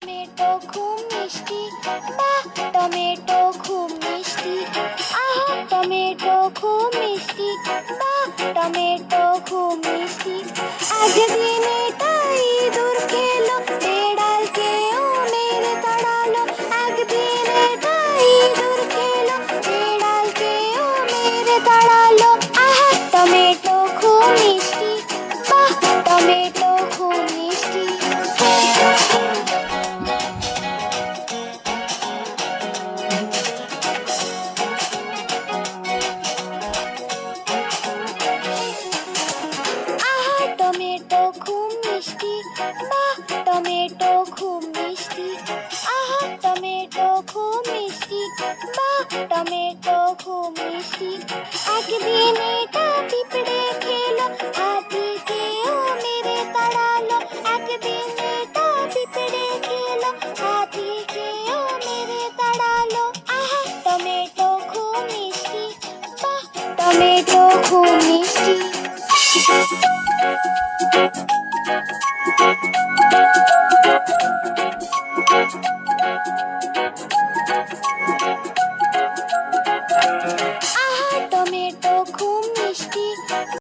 Tomato খুব মিষ্টি, বাহ টমেটো খুব মিষ্টি, আহা টমেটো খুব মিষ্টি, বাহ টমেটো খুব মিষ্টি। একদিন এটা ইঁদুর খেলো, বেড়ালকেও মেরে তাড়ালো। একদিন এটা ইঁদুর খেলো, বেড়ালকেও মেরে তাড়ালো। আহা টমেটো খুব মিষ্টি, বাহ টমেটো খুব মিষ্টি। আহা টমেটো খুব মিষ্টি, বাহ টমেটো খুব মিষ্টি, আহা টমেটো খুব মিষ্টি, বাহ টমেটো খুব মিষ্টি। একদিন এটা পিঁপড়ে খেলো, হাতিকেও মেরে তাড়ালো। একদিন এটা পিঁপড়ে খেলো, হাতিকেও মেরে তাড়ালো। আহা টমেটো খুব মিষ্টি, বাহ টমেটো খুব মিষ্টি।